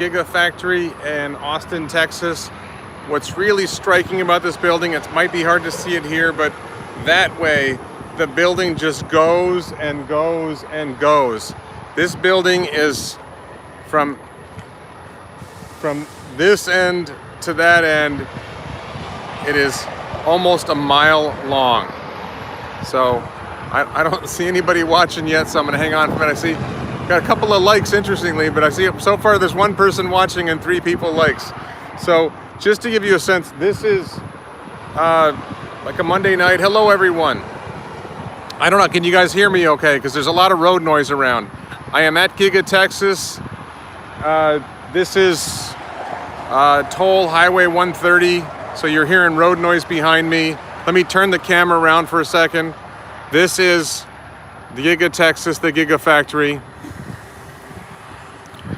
Gigafactory in Austin, Texas. What's really striking about this building, it might be hard to see it here, but that way the building just goes and goes and goes. This building is from this end to that end, it is almost a mile long. So I don't see anybody watching yet, so I'm gonna hang on for a minute. I see got a couple of likes, interestingly, but I see so far there's one person watching and 3 people likes. So just to give you a sense, this is like a Monday night. Hello, everyone. I don't know, can you guys hear me okay? Because there's a lot of road noise around. I am at Giga Texas. This is Toll Highway 130, so you're hearing road noise behind me. Let me turn the camera around for a second. This is the Giga Texas, the Gigafactory.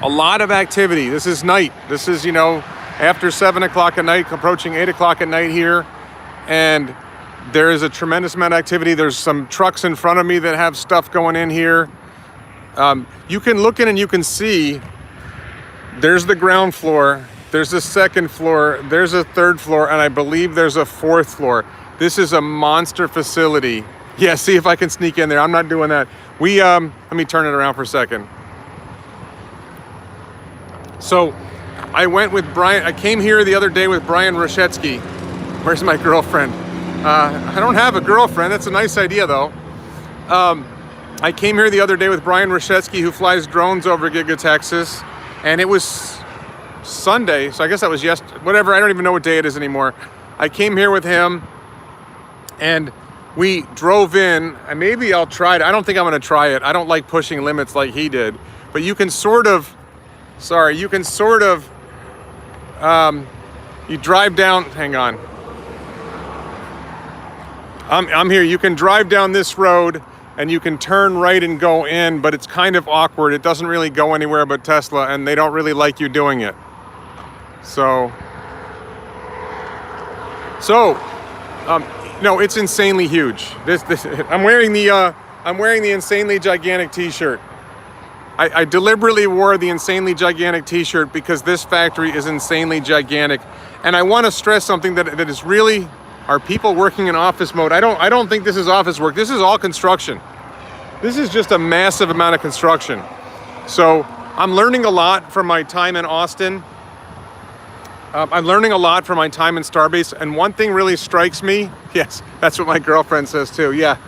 A lot of activity. This is night. This is, you know, after 7 o'clock at night, approaching 8 o'clock at night here. And there is a tremendous amount of activity. There's some trucks in front of me that have stuff going in here. You can look in and you can see there's the ground floor, there's the second floor, there's a third floor, and I believe there's a 4th floor. This is a monster facility. Yeah, see if I can sneak in there. I'm not doing that. Let me turn it around for a second. So I went with Brian. I came here the other day with Brian Roshetsky. Where's my girlfriend? I don't have a girlfriend. That's a nice idea, though. I came here the other day with Brian Roshetsky, who flies drones over Giga Texas, and it was Sunday, so I guess that was yesterday. Whatever, I don't even know what day it is anymore. I came here with him, and we drove in, and maybe I'll try it. I don't think I'm going to try it. I don't like pushing limits like he did, but you can sort of. You drive down, hang on. I'm here. You can drive down this road and you can turn right and go in, but it's kind of awkward. It doesn't really go anywhere but Tesla, and they don't really like you doing it. No, it's insanely huge. I'm wearing the insanely gigantic t-shirt. I deliberately wore the insanely gigantic t-shirt because this factory is insanely gigantic. And I want to stress something that is really, are people working in office mode? I don't think this is office work. This is all construction. This is just a massive amount of construction. So I'm learning a lot from my time in Austin. I'm learning a lot from my time in Starbase. And one thing really strikes me. Yes, that's what my girlfriend says too. Yeah.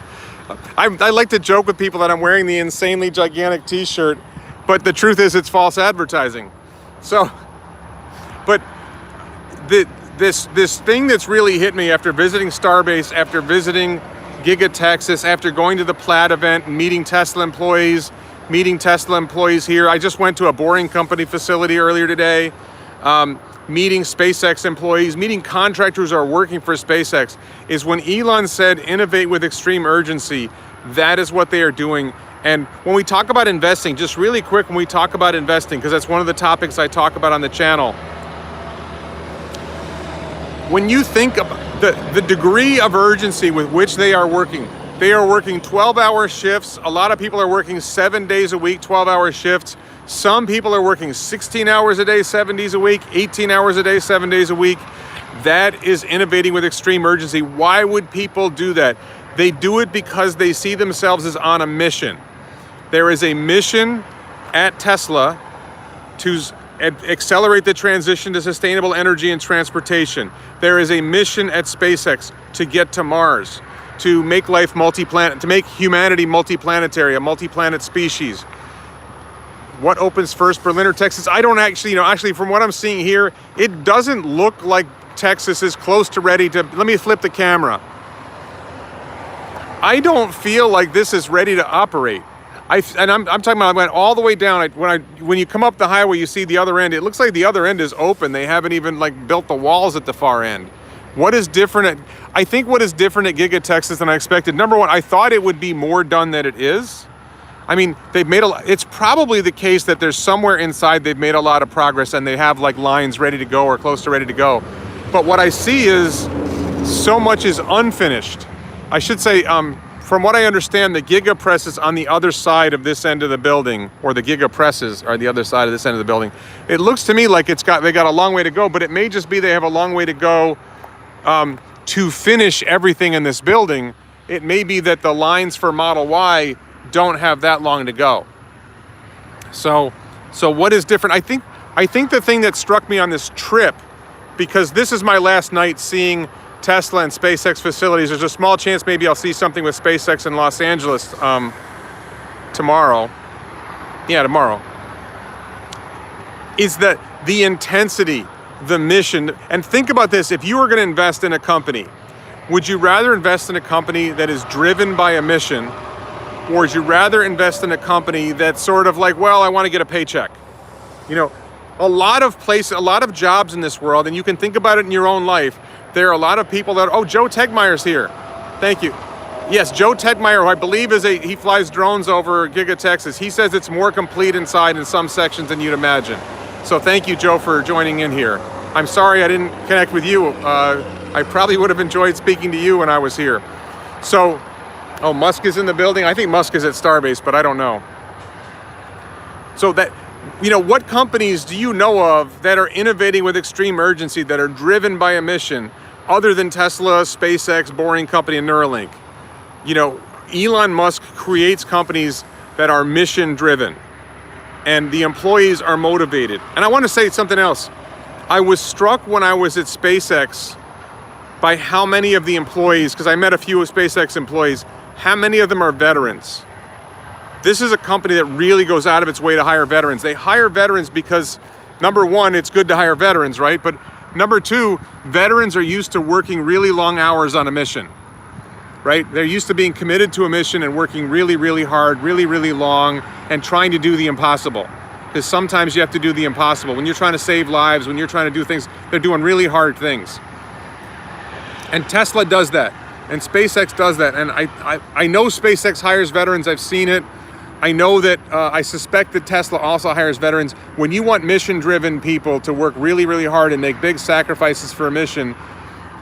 I like to joke with people that I'm wearing the insanely gigantic t-shirt, but the truth is it's false advertising. So, but this thing that's really hit me after visiting Starbase, after visiting Giga Texas, after going to the Plaid event, meeting Tesla employees here. I just went to a Boring Company facility earlier today, meeting SpaceX employees, meeting contractors who are working for SpaceX, is when Elon said, innovate with extreme urgency, that is what they are doing. And when we talk about investing, just really quick, when we talk about investing, because that's one of the topics I talk about on the channel, when you think about the degree of urgency with which they are working 12-hour shifts. A lot of people are working 7 days a week, 12-hour shifts. Some people are working 16 hours a day, 7 days a week, 18 hours a day, 7 days a week. That is innovating with extreme urgency. Why would people do that? They do it because they see themselves as on a mission. There is a mission at Tesla to accelerate the transition to sustainable energy and transportation. There is a mission at SpaceX to get to Mars, to make life multi-planet, to make humanity multi-planetary, a multi-planet species. What opens first, Berlin or Texas? I don't actually, from what I'm seeing here, it doesn't look like Texas is close to ready to, let me flip the camera. I don't feel like this is ready to operate. I'm talking about, I went all the way down. When you come up the highway, you see the other end. It looks like the other end is open. They haven't even built the walls at the far end. What is different I think what is different at Giga Texas than I expected, number one, I thought it would be more done than it is. I mean, they've made it's probably the case that there's somewhere inside they've made a lot of progress and they have lines ready to go or close to ready to go. But what I see is so much is unfinished. I should say, from what I understand, the Giga Press is on the other side of this end of the building, or the Giga Presses are the other side of this end of the building. It looks to me like they got a long way to go, but it may just be they have a long way to go to finish everything in this building. It may be that the lines for Model Y don't have that long to go. So what is different? I think the thing that struck me on this trip, because this is my last night seeing Tesla and SpaceX facilities. There's a small chance maybe I'll see something with SpaceX in Los Angeles tomorrow. Yeah, tomorrow. Is that the intensity, the mission, and think about this, if you were going to invest in a company, would you rather invest in a company that is driven by a mission, or would you rather invest in a company that's sort of like, well, I want to get a paycheck? You know, a lot of jobs in this world, and you can think about it in your own life. There are a lot of people that, oh, Joe Tegmeyer's here. Thank you. Yes, Joe Tegmeyer, who I believe he flies drones over Giga Texas. He says it's more complete inside in some sections than you'd imagine. So thank you, Joe, for joining in here. I'm sorry I didn't connect with you. I probably would have enjoyed speaking to you when I was here. So, oh, Musk is in the building. I think Musk is at Starbase, but I don't know. So that, you know, what companies do you know of that are innovating with extreme urgency, that are driven by a mission, other than Tesla, SpaceX, Boring Company, and Neuralink? You know, Elon Musk creates companies that are mission driven, and the employees are motivated. And I want to say something else. I was struck when I was at SpaceX by how many of the employees, because I met a few SpaceX employees, how many of them are veterans. This is a company that really goes out of its way to hire veterans. They hire veterans because, number one, it's good to hire veterans, right? But number two, veterans are used to working really long hours on a mission, right? They're used to being committed to a mission and working really, really hard, really, really long, and trying to do the impossible. Because sometimes you have to do the impossible. When you're trying to save lives, when you're trying to do things, they're doing really hard things. And Tesla does that, and SpaceX does that. And I know SpaceX hires veterans. I've seen it. I know that I suspect that Tesla also hires veterans. When you want mission-driven people to work really, really hard and make big sacrifices for a mission,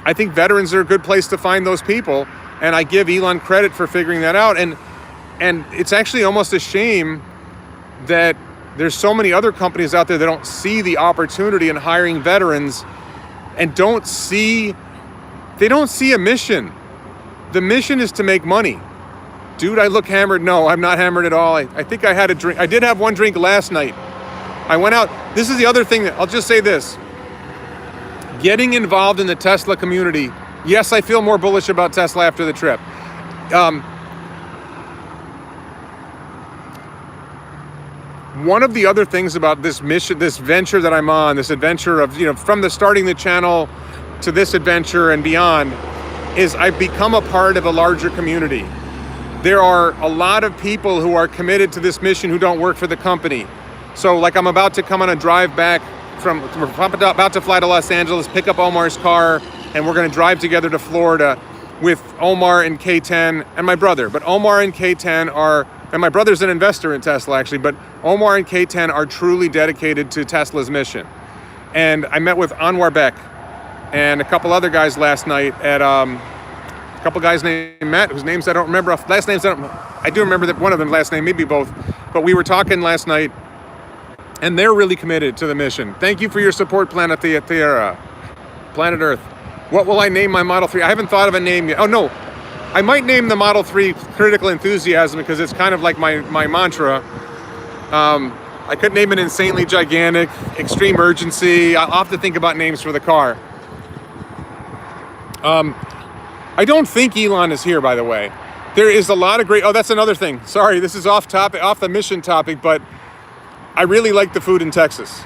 I think veterans are a good place to find those people. And I give Elon credit for figuring that out. And it's actually almost a shame that there's so many other companies out there that don't see the opportunity in hiring veterans and don't see a mission. The mission is to make money. Dude, I look hammered. No, I'm not hammered at all. I think I had a drink. I did have one drink last night. I went out. This is the other thing that I'll just say this. Getting involved in the Tesla community. Yes, I feel more bullish about Tesla after the trip. One of the other things about this mission, this venture that I'm on, this adventure of, you know, from the starting the channel to this adventure and beyond, is I've become a part of a larger community. There are a lot of people who are committed to this mission who don't work for the company. So like I'm about to come on a drive back we're about to fly to Los Angeles, pick up Omar's car, and we're gonna drive together to Florida with Omar and K10 and my brother. But Omar and K10 are, and my brother's an investor in Tesla actually, but Omar and K10 are truly dedicated to Tesla's mission. And I met with Anwar Beck and a couple other guys last night at, a couple guys named Matt, whose names I don't remember, last names I do remember that one of them last name, maybe both, but we were talking last night, and they're really committed to the mission. Thank you for your support, Planet Tierra, Planet Earth. What will I name my Model 3? I haven't thought of a name yet. Oh no, I might name the Model 3 Critical Enthusiasm because it's kind of like my mantra. I could name it Insanely Gigantic, Extreme Urgency. I'll have to think about names for the car. I don't think Elon is here, by the way. There is a lot of great, oh, that's another thing. Sorry, this is off the mission topic, but I really like the food in Texas.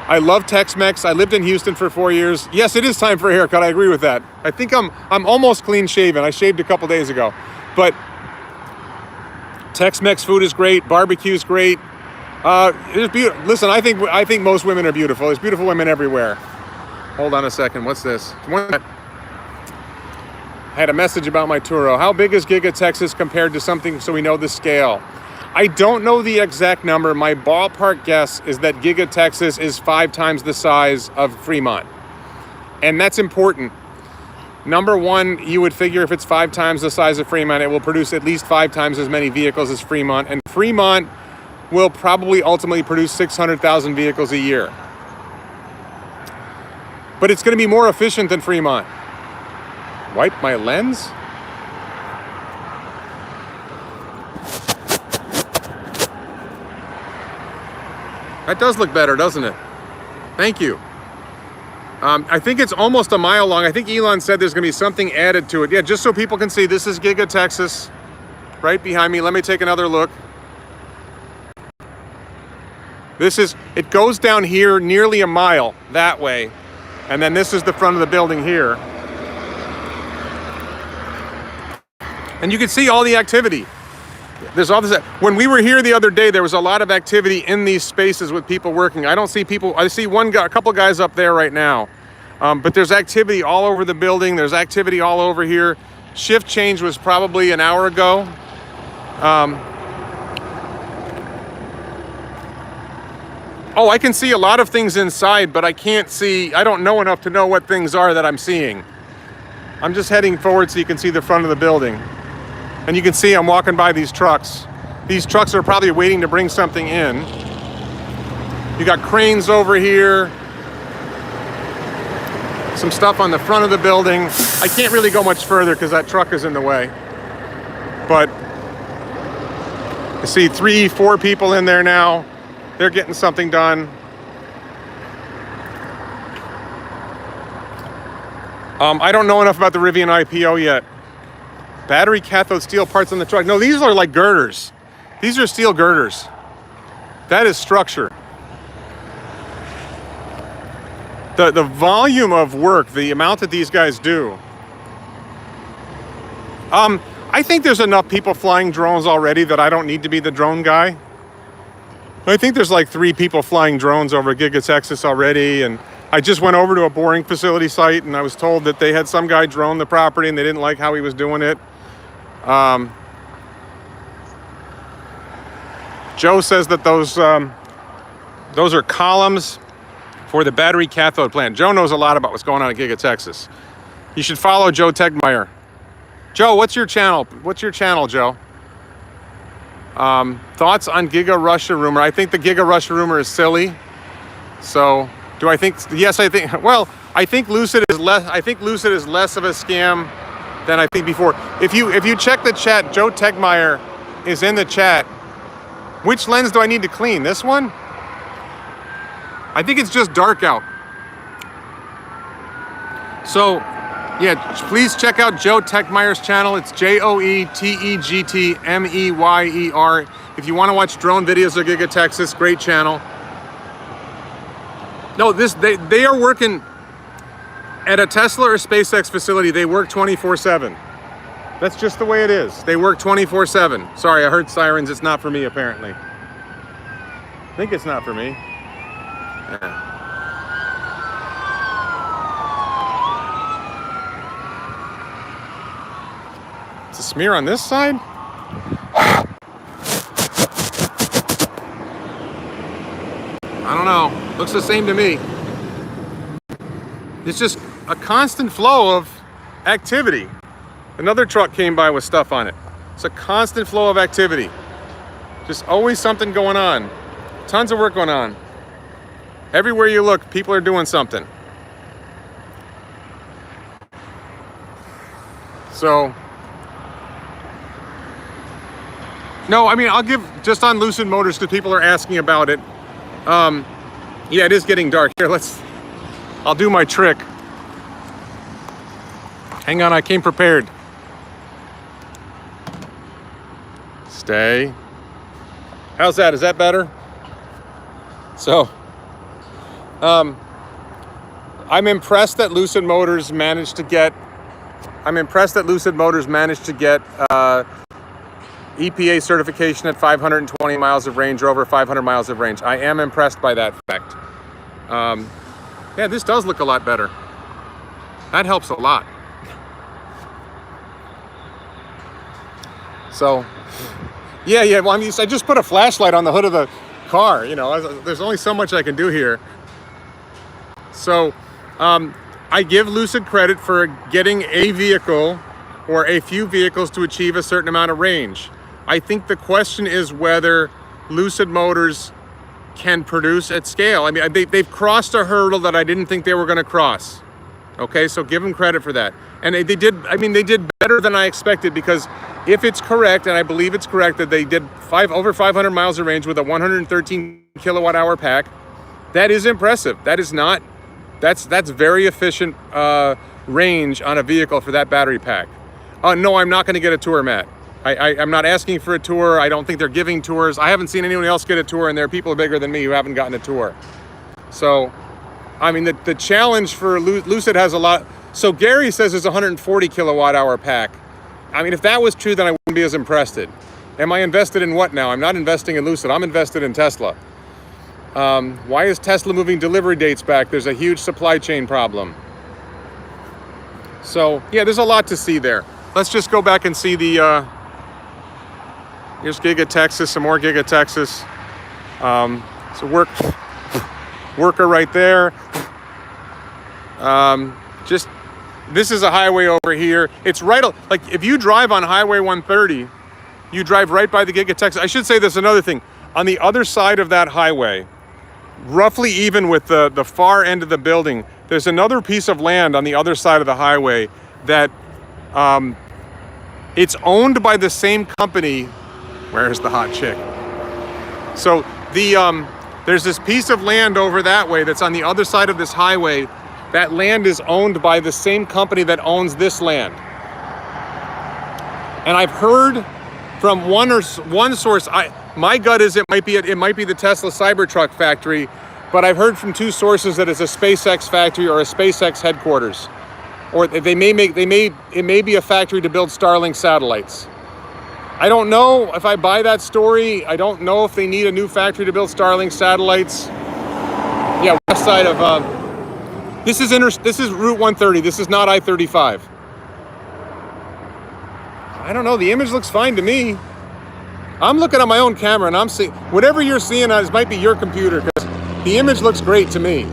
I love Tex-Mex. I lived in Houston for 4 years. Yes, it is time for a haircut. I agree with that. I think I'm almost clean shaven. I shaved a couple days ago. But Tex-Mex food is great. Barbecue's great. It's beautiful. Listen, I think most women are beautiful. There's beautiful women everywhere. Hold on a second. What's this? I had a message about my Turo. How big is Giga Texas compared to something so we know the scale? I don't know the exact number. My ballpark guess is that Giga Texas is 5 times the size of Fremont. And that's important. Number one, you would figure if it's 5 times the size of Fremont, it will produce at least 5 times as many vehicles as Fremont. And Fremont will probably ultimately produce 600,000 vehicles a year. But it's going to be more efficient than Fremont. Wipe my lens? That does look better, doesn't it? Thank you. I think it's almost a mile long. I think Elon said there's going to be something added to it. Yeah, just so people can see, this is Giga Texas right behind me. Let me take another look. It goes down here nearly a mile that way. And then this is the front of the building here. And you can see all the activity. There's all this. When we were here the other day, there was a lot of activity in these spaces with people working. I don't see people. I see a couple guys up there right now. But there's activity all over the building. There's activity all over here. Shift change was probably an hour ago. Oh, I can see a lot of things inside, but I don't know enough to know what things are that I'm seeing. I'm just heading forward so you can see the front of the building. And you can see I'm walking by these trucks. These trucks are probably waiting to bring something in. You got cranes over here. Some stuff on the front of the building. I can't really go much further because that truck is in the way. But I see 3-4 people in there now. They're getting something done. I don't know enough about the Rivian IPO yet. Battery cathode steel parts on the truck. No, these are like girders. These are steel girders. That is structure. The volume of work, the amount that these guys do. I think there's enough people flying drones already that I don't need to be the drone guy. I think there's like 3 people flying drones over Giga Texas already, and I just went over to a boring facility site and I was told that they had some guy drone the property and they didn't like how he was doing it. Joe says that those are columns for the battery cathode plant. Joe knows a lot about what's going on at Giga Texas. You should follow Joe Tegmeyer. Joe, what's your channel? What's your channel, Joe? Thoughts on Giga Russia rumor? I think the Giga Russia rumor is silly. So, do I think? Yes, I think. Well, I think Lucid is less. I think Lucid is less of a scam than I think before. If you check the chat, Joe Tegmeyer is in the chat. Which lens do I need to clean? This one? I think it's just dark out. So, yeah, please check out Joe Tegmeyer's channel. It's JoeTegtmeyer. If you want to watch drone videos of Giga Texas, great channel. No, they are working at a Tesla or SpaceX facility. They work 24/7. That's just the way it is. They work 24/7. Sorry, I heard sirens. It's not for me, apparently. I think it's not for me. Yeah. It's a smear on this side? I don't know. Looks the same to me. It's just a constant flow of activity. Another truck came by with stuff on it. It's a constant flow of activity. Just always something going on. Tons of work going on. Everywhere you look, people are doing something. So, no, I mean, I'll give just on Lucid Motors because people are asking about it. Yeah, it is getting dark. Here, I'll do my trick. Hang on, I came prepared. Stay. How's that? Is that better? So, I'm impressed that Lucid Motors managed to get EPA certification at 520 miles of range or over 500 miles of range. I am impressed by that fact. Yeah, this does look a lot better. That helps a lot. So, yeah. Well, I just put a flashlight on the hood of the car. You know, there's only so much I can do here. So, I give Lucid credit for getting a vehicle or a few vehicles to achieve a certain amount of range. I think the question is whether Lucid Motors can produce at scale. I mean, they've crossed a hurdle that I didn't think they were going to cross. Okay, so give them credit for that. And they did, I mean, they did better than I expected, because if it's correct, and I believe it's correct, that they did over 500 miles of range with a 113 kilowatt hour pack, that is impressive. That is not, that's very efficient range on a vehicle for that battery pack. No, I'm not going to get a tour, Matt. I'm not asking for a tour. I don't think they're giving tours. I haven't seen anyone else get a tour, and there are people bigger than me who haven't gotten a tour. So, I mean, the challenge for Lucid has a lot. So Gary says it's a 140 kilowatt hour pack. I mean, if that was true, then I wouldn't be as impressed. Am I invested in what now? I'm not investing in Lucid. I'm invested in Tesla. Why is Tesla moving delivery dates back? There's a huge supply chain problem. So, yeah, there's a lot to see there. Let's just go back and see the... here's Giga Texas, some more Giga Texas. So worker right there. Just, this is a highway over here. It's right, like if you drive on Highway 130, you drive right by the Giga Texas. I should say this, another thing. On the other side of that highway, roughly even with the far end of the building, there's another piece of land on the other side of the highway that it's owned by the same company. Where's the hot chick? So there's this piece of land over that way that's on the other side of this highway. That land is owned by the same company that owns this land. And I've heard from one source, my gut is it might be the Tesla Cybertruck factory, but I've heard from two sources that it's a SpaceX factory or a SpaceX headquarters, or it may be a factory to build Starlink satellites. I don't know if I buy that story. I don't know if they need a new factory to build Starlink satellites. Yeah, west side of this is Route 130. This is not I-35. I don't know. The image looks fine to me. I'm looking at my own camera and I'm seeing whatever you're seeing. This might be your computer, because the image looks great to me.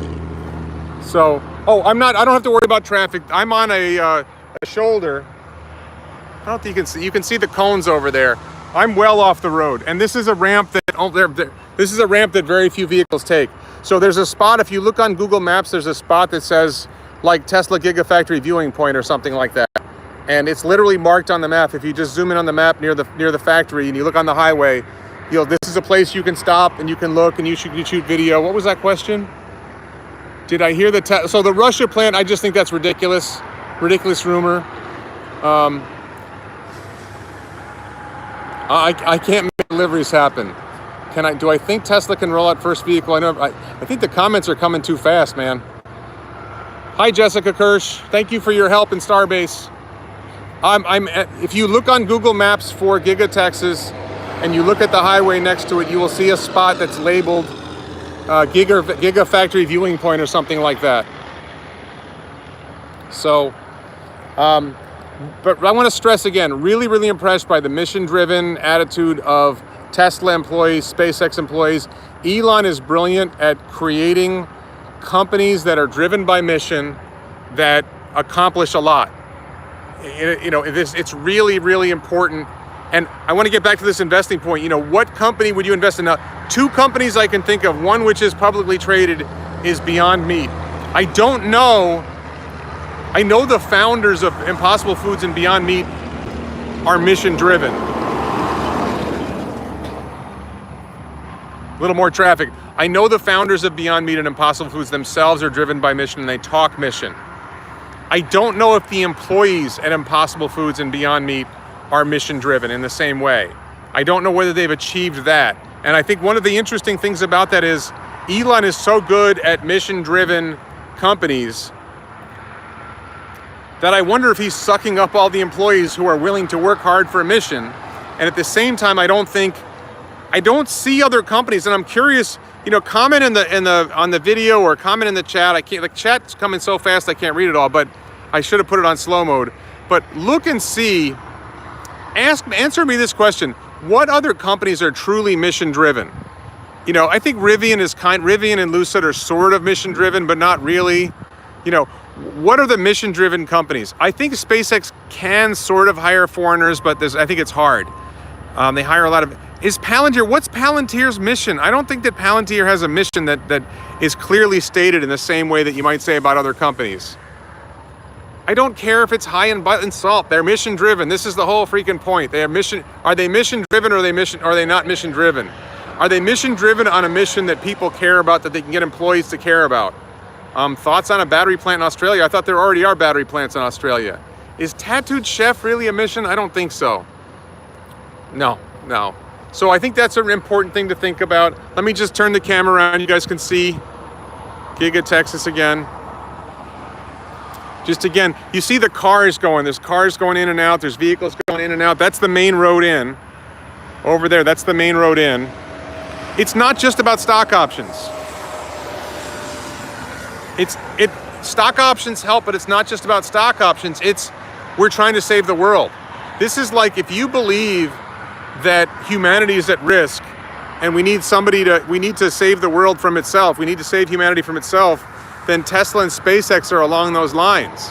So, I don't have to worry about traffic. I'm on a shoulder. I don't think you can see the cones over there. I'm well off the road, and this is a ramp that very few vehicles take. So there's a spot, if you look on Google Maps, there's a spot that says like Tesla Gigafactory viewing point or something like that. And it's literally marked on the map. If you just zoom in on the map near the factory and you look on the highway, this is a place you can stop and you can look and you shoot video. What was that question? Did I hear so the Russia plant, I just think that's ridiculous. Ridiculous rumor. I can't make deliveries happen. Do I think Tesla can roll out first vehicle? I think the comments are coming too fast, man. Hi, Jessica Kirsch. Thank you for your help in Starbase. If you look on Google Maps for Giga Texas and you look at the highway next to it, you will see a spot that's labeled Gigafactory viewing point or something like that. So, but I want to stress again, really, really impressed by the mission-driven attitude of Tesla employees, SpaceX employees. Elon is brilliant at creating companies that are driven by mission that accomplish a lot. It's really, really important. And I want to get back to this investing point. What company would you invest in? Now, two companies I can think of, one which is publicly traded is Beyond Meat. I don't know. I know the founders of Impossible Foods and Beyond Meat are mission driven. A little more traffic. I know the founders of Beyond Meat and Impossible Foods themselves are driven by mission and they talk mission. I don't know if the employees at Impossible Foods and Beyond Meat are mission driven in the same way. I don't know whether they've achieved that. And I think one of the interesting things about that is Elon is so good at mission driven companies that I wonder if he's sucking up all the employees who are willing to work hard for a mission. And at the same time, I don't see other companies, and I'm curious, comment on the video or comment in the chat. The chat's coming so fast I can't read it all, but I should have put it on slow mode. But look and see, answer me this question. What other companies are truly mission driven? I think Rivian and Lucid are sort of mission driven, but not really. what are the mission-driven companies? I think SpaceX can sort of hire foreigners, but I think it's hard. They hire a lot of... Is Palantir... What's Palantir's mission? I don't think that Palantir has a mission that is clearly stated in the same way that you might say about other companies. I don't care if it's high in salt. They're mission-driven. This is the whole freaking point. They are mission... Are they mission-driven or are they not mission-driven? Are they mission-driven on a mission that people care about, that they can get employees to care about? Thoughts on a battery plant in Australia? I thought there already are battery plants in Australia. Is Tattooed Chef really a mission? I don't think so. No. So I think that's an important thing to think about. Let me just turn the camera around. You guys can see Giga Texas again. Just again, you see the cars going. There's cars going in and out. There's vehicles going in and out. That's the main road in. Over there, that's the main road in. It's not just about stock options. Stock options help, but it's not just about stock options. We're trying to save the world. This is like, if you believe that humanity is at risk and we need to save the world from itself, we need to save humanity from itself, then Tesla and SpaceX are along those lines.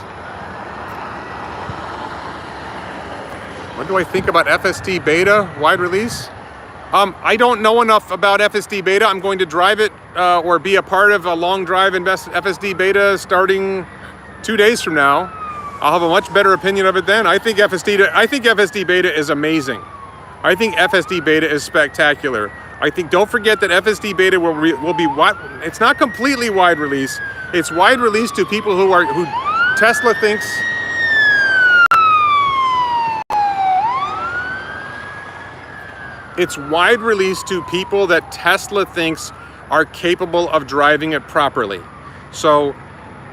What do I think about FSD beta wide release? I don't know enough about FSD beta. I'm going to drive it or be a part of a long drive in FSD beta starting 2 days from now. I'll have a much better opinion of it then. I think FSD beta is amazing. I think FSD beta is spectacular. Don't forget that FSD beta will be it's not completely wide release. It's wide release to people who Tesla thinks. It's wide release to people that Tesla thinks are capable of driving it properly. So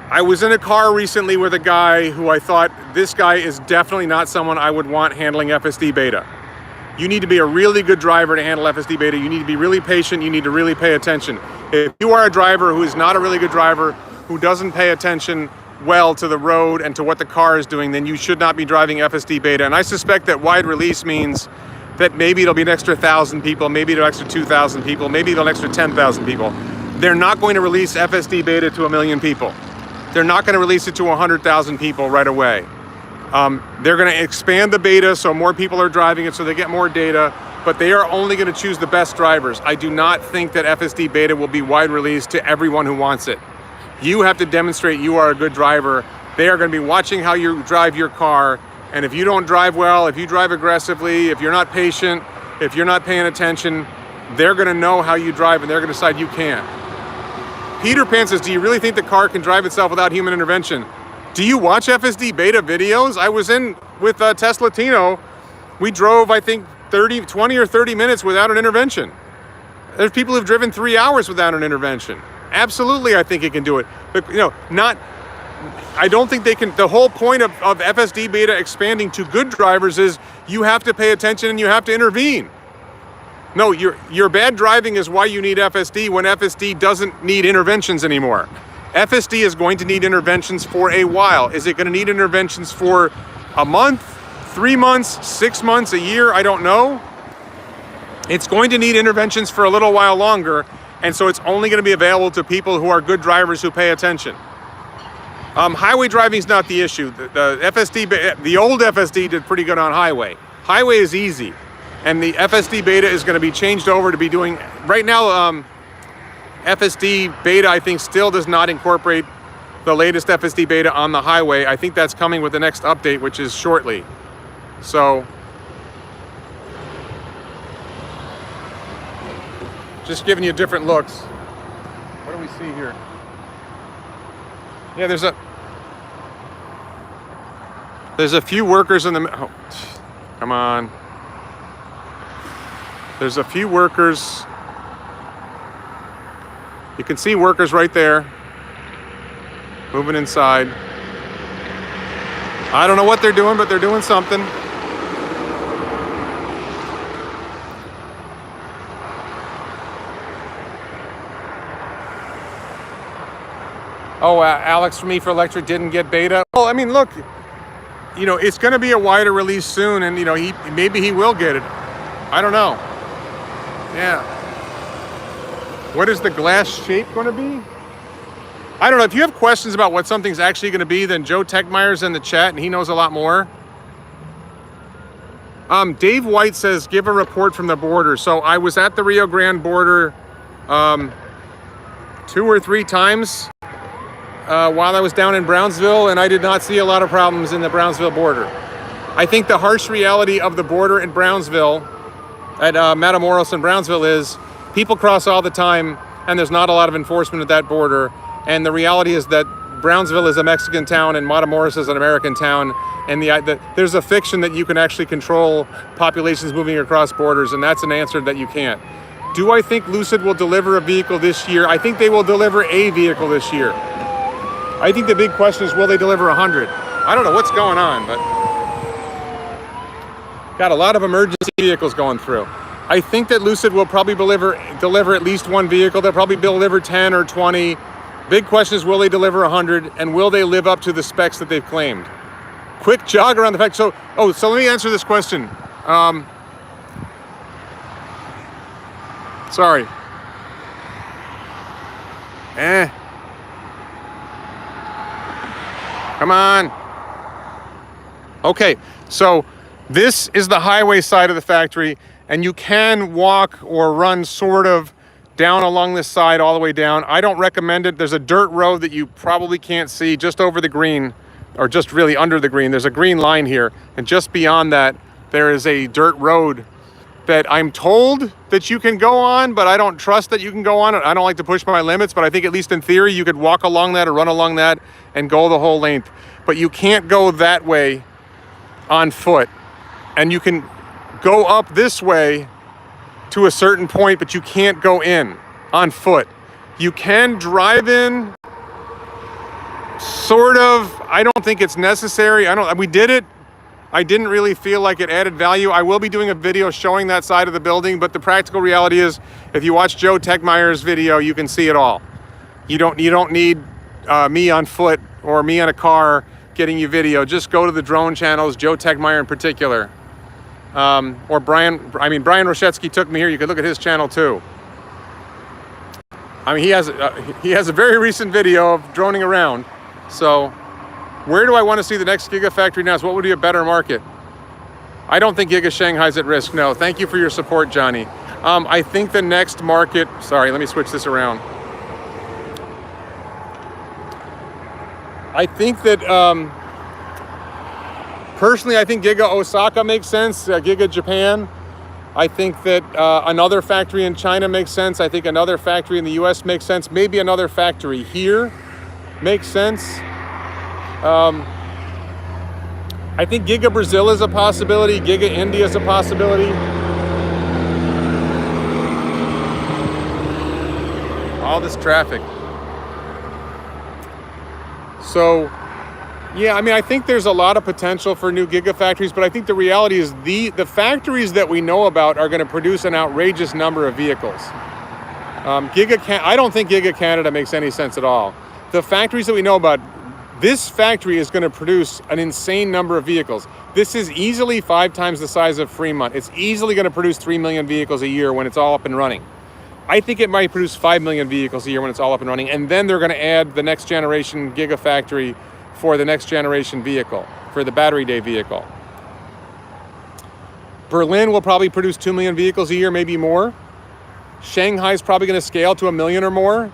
I was in a car recently with a guy who I thought, this guy is definitely not someone I would want handling FSD beta. You need to be a really good driver to handle FSD beta. You need to be really patient. You need to really pay attention. If you are a driver who is not a really good driver, who doesn't pay attention well to the road and to what the car is doing, then you should not be driving FSD beta. And I suspect that wide release means that maybe it'll be an extra 1,000 people, maybe it'll extra 2,000 people, maybe it'll extra 10,000 people. They're not going to release FSD beta to 1 million people. They're not going to release it to 100,000 people right away. They're going to expand the beta so more people are driving it so they get more data, but they are only going to choose the best drivers. I do not think that FSD beta will be wide released to everyone who wants it. You have to demonstrate you are a good driver. They are going to be watching how you drive your car. And if you don't drive well, if you drive aggressively, if you're not patient, if you're not paying attention, they're going to know how you drive and they're going to decide you can't. Peter Pan says, do you really think the car can drive itself without human intervention? Do you watch FSD beta videos? I was in with Tesla Tino. We drove, I think, 20 or 30 minutes without an intervention. There's people who've driven 3 hours without an intervention. Absolutely, I think it can do it. But, I don't think they can. The whole point of FSD beta expanding to good drivers is you have to pay attention and you have to intervene. No, your bad driving is why you need FSD when FSD doesn't need interventions anymore. FSD is going to need interventions for a while. Is it going to need interventions for a month, 3 months, 6 months, a year? I don't know. It's going to need interventions for a little while longer, and so it's only going to be available to people who are good drivers who pay attention. Highway driving is not the issue. The old FSD did pretty good on highway. Highway is easy, and the FSD beta is going to be changed over to be doing right now. FSD beta, I think, still does not incorporate the latest FSD beta on the highway. I think that's coming with the next update, which is shortly. So, just giving you different looks. What do we see here? Yeah, there's a few workers in the, oh, come on. There's a few workers. You can see workers right there, moving inside. I don't know what they're doing, but they're doing something. Oh, Alex from E4Electric didn't get beta. Well, I mean, look, it's going to be a wider release soon, and maybe he will get it. I don't know. Yeah. What is the glass shape going to be? I don't know. If you have questions about what something's actually going to be, then Joe Techmeyer's in the chat, and he knows a lot more. Dave White says, give a report from the border. So I was at the Rio Grande border 2 or 3 times while I was down in Brownsville, and I did not see a lot of problems in the Brownsville border. I think the harsh reality of the border in Brownsville, at Matamoros and Brownsville, is people cross all the time, and there's not a lot of enforcement at that border. And the reality is that Brownsville is a Mexican town and Matamoros is an American town. And there's a fiction that you can actually control populations moving across borders, and that's an answer that you can't. Do I think Lucid will deliver a vehicle this year? I think they will deliver a vehicle this year. I think the big question is, will they deliver 100? I don't know what's going on, but got a lot of emergency vehicles going through. I think that Lucid will probably deliver at least 1 vehicle. They'll probably deliver 10 or 20. Big question is, will they deliver 100, and will they live up to the specs that they've claimed? Quick jog around the fact. So let me answer this question. Sorry. Come on. Okay, so this is the highway side of the factory, and you can walk or run sort of down along this side all the way down. I don't recommend it. There's a dirt road that you probably can't see just over the green, or just really under the green. There's a green line here, and just beyond that, there is a dirt road that I'm told that you can go on, but I don't trust that you can go on it. I don't like to push my limits, but I think at least in theory, you could walk along that or run along that and go the whole length. But you can't go that way on foot. And you can go up this way to a certain point, but you can't go in on foot. You can drive in, sort of. I don't think it's necessary. We did it. I didn't really feel like it added value. I will be doing a video showing that side of the building, but the practical reality is, if you watch Joe Techmeyer's video, you can see it all. You don't need me on foot or me on a car getting you video. Just go to the drone channels, Joe Techmeyer in particular. Or Brian Roshetsky took me here. You could look at his channel too. I mean, he has a very recent video of droning around. So where do I want to see the next gigafactory now? So what would be a better market? I don't think Giga Shanghai's at risk. No, thank you for your support, Johnny. I think the next market, sorry, let me switch this around. I think that, personally, I think Giga Osaka makes sense, Giga Japan. I think that another factory in China makes sense. I think another factory in the US makes sense. Maybe another factory here makes sense. I think Giga Brazil is a possibility. Giga India is a possibility. All this traffic. So, yeah, I mean, I think there's a lot of potential for new gigafactories, but I think the reality is the factories that we know about are going to produce an outrageous number of vehicles. I don't think Giga Canada makes any sense at all. The factories that we know about, this factory is going to produce an insane number of vehicles. This is easily 5 times the size of Fremont. It's easily going to produce 3 million vehicles a year when it's all up and running. I think it might produce 5 million vehicles a year when it's all up and running, and then they're going to add the next generation gigafactory for the next generation vehicle, for the battery day vehicle. Berlin will probably produce 2 million vehicles a year, maybe more. Shanghai's probably going to scale to 1 million or more.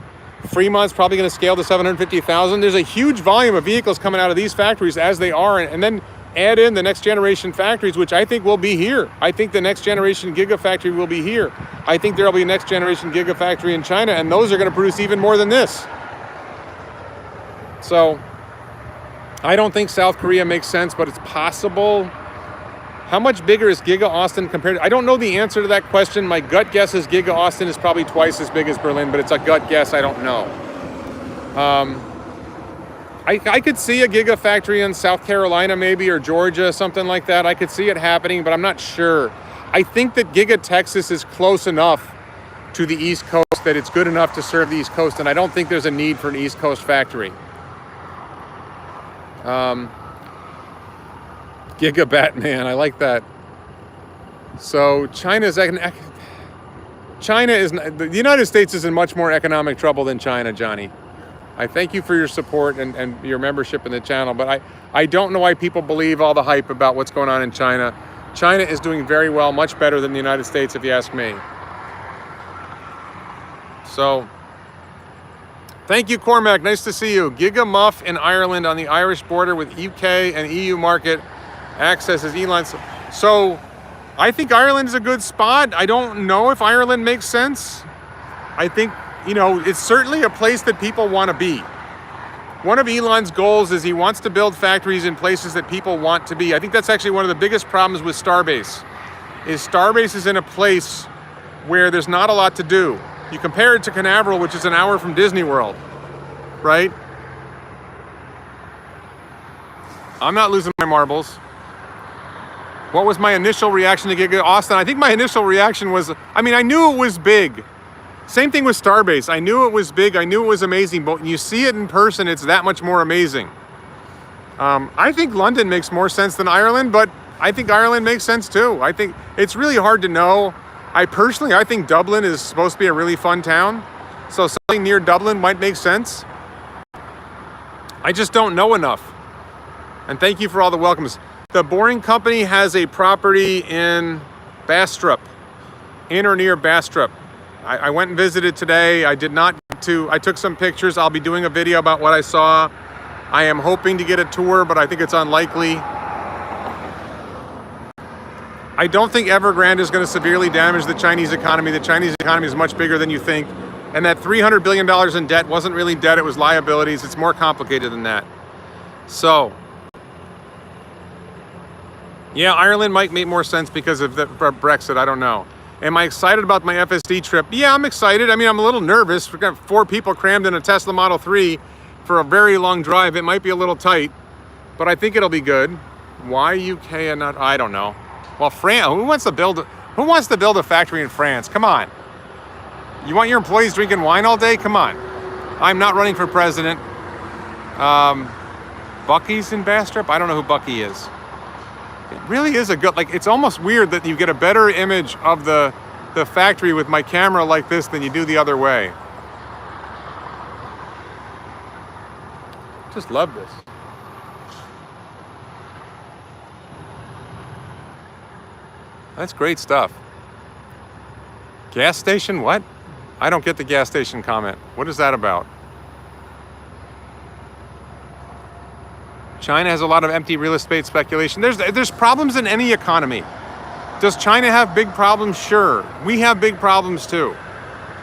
Fremont's probably going to scale to 750,000. There's a huge volume of vehicles coming out of these factories as they are, and then add in the next generation factories, which I think will be here. I think the next generation gigafactory will be here. I think there'll be a next generation gigafactory in China, and those are going to produce even more than this. So I don't think South Korea makes sense, but it's possible. How much bigger is Giga Austin compared to, I don't know the answer to that question. My gut guess is Giga Austin is probably twice as big as Berlin, but it's a gut guess, I don't know. I could see a gigafactory in South Carolina maybe, or Georgia, something like that. I could see it happening, but I'm not sure. I think that Giga Texas is close enough to the East Coast that it's good enough to serve the East Coast, and I don't think there's a need for an East Coast factory. Giga Batman, I like that. So the United States is in much more economic trouble than China, Johnny. I thank you for your support and your membership in the channel, but I don't know why people believe all the hype about what's going on in China. China is doing very well, much better than the United States, if you ask me. So, thank you, Cormac. Nice to see you. Giga Muff in Ireland on the Irish border with UK and EU market accesses E-lines. So, I think Ireland is a good spot. I don't know if Ireland makes sense. I think, you know, it's certainly a place that people want to be. One of Elon's goals is he wants to build factories in places that people want to be. I think that's actually one of the biggest problems with Starbase, is Starbase is in a place where there's not a lot to do. You compare it to Canaveral, which is an hour from Disney World, right? I'm not losing my marbles. What was my initial reaction to Giga Austin? I think my initial reaction was, I mean, I knew it was big. Same thing with Starbase. I knew it was big. I knew it was amazing. But when you see it in person, it's that much more amazing. I think London makes more sense than Ireland, but I think Ireland makes sense too. I think it's really hard to know. I think Dublin is supposed to be a really fun town. So something near Dublin might make sense. I just don't know enough. And thank you for all the welcomes. The Boring Company has a property in Bastrop, in or near Bastrop. I went and visited today. I took some pictures. I'll be doing a video about what I saw. I am hoping to get a tour, but I think it's unlikely. I don't think Evergrande is going to severely damage the Chinese economy. The Chinese economy is much bigger than you think. And that $300 billion in debt wasn't really debt, it was liabilities. It's more complicated than that. So, yeah, Ireland might make more sense because of the Brexit. I don't know. Am I excited about my FSD trip? Yeah, I'm excited. I mean, I'm a little nervous. We've got 4 people crammed in a Tesla Model 3 for a very long drive. It might be a little tight, but I think it'll be good. Why UK and not? I don't know. Well, France. Who wants to build a factory in France? Come on. You want your employees drinking wine all day? Come on. I'm not running for president. Bucky's in Bastrop. I don't know who Bucky is. It really is a good, like, it's almost weird that you get a better image of the factory with my camera like this than you do the other way. Just love this. That's great stuff. Gas station, what? I don't get the gas station comment. What is that about? China has a lot of empty real estate speculation. There's problems in any economy. Does China have big problems? Sure. We have big problems too.